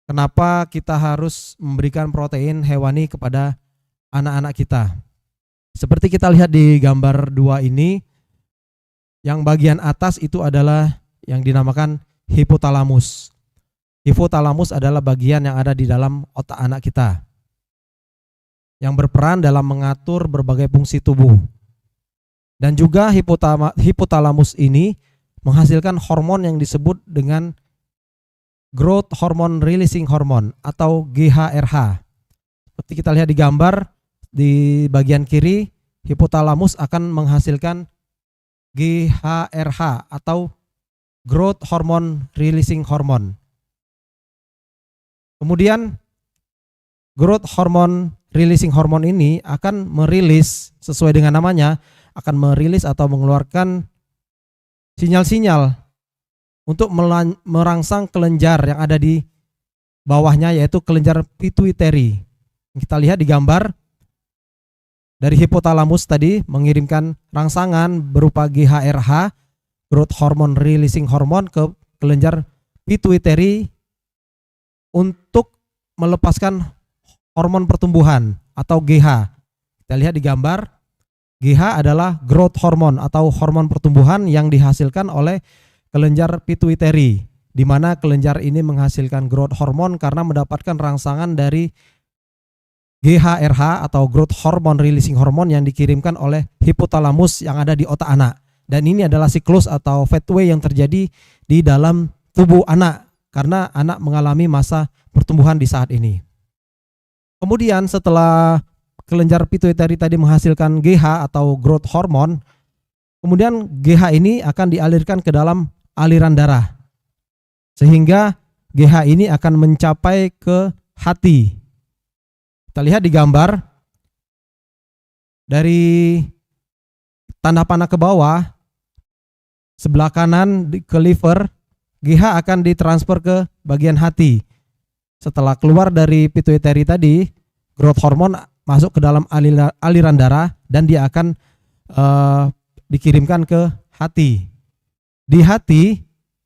kenapa kita harus memberikan protein hewani kepada anak-anak kita. Seperti kita lihat di gambar 2 ini, yang bagian atas itu adalah yang dinamakan hipotalamus. Hipotalamus adalah bagian yang ada di dalam otak anak kita, yang berperan dalam mengatur berbagai fungsi tubuh. Dan juga hipotalamus ini menghasilkan hormon yang disebut dengan growth hormone releasing hormone atau GHRH. Seperti kita lihat di gambar di bagian kiri, hipotalamus akan menghasilkan GHRH atau growth hormone releasing hormone. Kemudian growth hormone releasing hormone ini akan merilis, sesuai dengan namanya, akan merilis atau mengeluarkan sinyal-sinyal untuk merangsang kelenjar yang ada di bawahnya, yaitu kelenjar pituitary. Kita lihat di gambar, dari hipotalamus tadi mengirimkan rangsangan berupa GHRH, growth hormone releasing hormone, ke kelenjar pituitary untuk melepaskan hormon pertumbuhan atau GH. Kita lihat di gambar, GH adalah growth hormone atau hormon pertumbuhan yang dihasilkan oleh kelenjar pituitary, di mana kelenjar ini menghasilkan growth hormone karena mendapatkan rangsangan dari GHRH atau growth hormone releasing hormone yang dikirimkan oleh hipotalamus yang ada di otak anak. Dan ini adalah siklus atau pathway yang terjadi di dalam tubuh anak karena anak mengalami masa pertumbuhan di saat ini. Kemudian setelah kelenjar pituitary tadi menghasilkan GH atau growth hormone, kemudian GH ini akan dialirkan ke dalam aliran darah, sehingga GH ini akan mencapai ke hati. Kita lihat di gambar, dari tanda panah ke bawah, sebelah kanan ke liver, GH akan ditransfer ke bagian hati. Setelah keluar dari pituitary tadi, growth hormone masuk ke dalam aliran darah dan dia akan dikirimkan ke hati. Di hati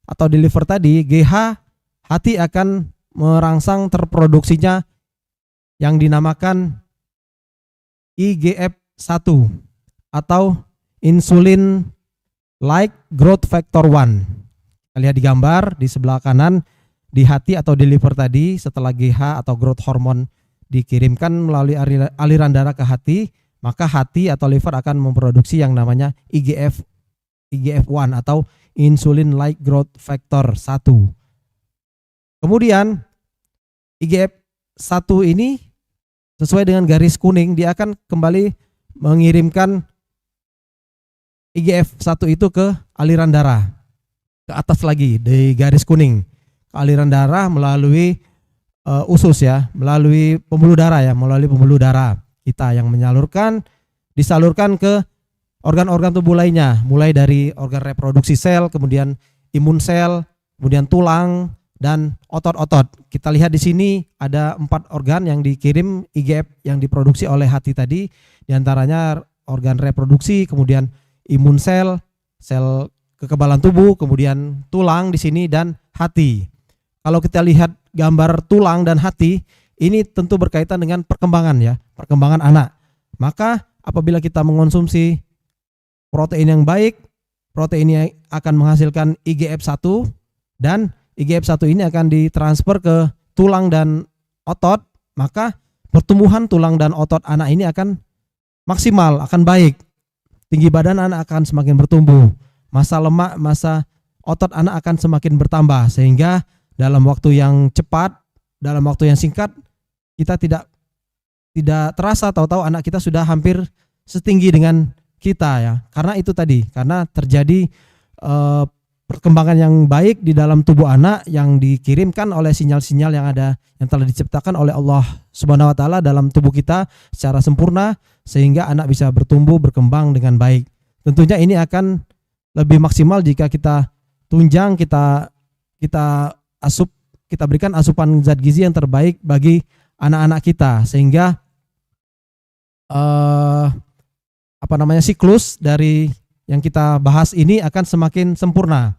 atau di liver tadi, GH hati akan merangsang terproduksinya yang dinamakan IGF-1 atau insulin like growth factor 1. Kita lihat di gambar di sebelah kanan, di hati atau di liver tadi, setelah GH atau growth hormone dikirimkan melalui aliran darah ke hati, maka hati atau liver akan memproduksi yang namanya IGF-1 atau insulin like growth factor 1. Kemudian IGF-1 ini sesuai dengan garis kuning, dia akan kembali mengirimkan IGF-1 itu ke aliran darah, ke atas lagi di garis kuning, ke aliran darah melalui usus ya, melalui pembuluh darah ya, melalui pembuluh darah kita yang disalurkan ke organ-organ tubuh lainnya, mulai dari organ reproduksi sel, kemudian imun sel, kemudian tulang dan otot-otot. Kita lihat di sini ada 4 organ yang dikirim IGF yang diproduksi oleh hati tadi, diantaranya organ reproduksi, kemudian imun sel, sel kekebalan tubuh, kemudian tulang di sini dan hati. Kalau kita lihat gambar tulang dan hati, ini tentu berkaitan dengan perkembangan ya, perkembangan anak. Maka apabila kita mengonsumsi protein yang baik, protein ini akan menghasilkan IGF-1 dan IGF-1 ini akan ditransfer ke tulang dan otot, maka pertumbuhan tulang dan otot anak ini akan maksimal, akan baik. Tinggi badan anak akan semakin bertumbuh, massa lemak, massa otot anak akan semakin bertambah, sehingga dalam waktu yang cepat, dalam waktu yang singkat, kita tidak terasa tahu-tahu anak kita sudah hampir setinggi dengan kita ya. Karena itu tadi, karena terjadi perkembangan yang baik di dalam tubuh anak yang dikirimkan oleh sinyal-sinyal yang ada, yang telah diciptakan oleh Allah Subhanahu wa taala dalam tubuh kita secara sempurna, sehingga anak bisa bertumbuh, berkembang dengan baik. Tentunya ini akan lebih maksimal jika kita tunjang, kita berikan asupan zat gizi yang terbaik bagi anak-anak kita, sehingga siklus dari yang kita bahas ini akan semakin sempurna.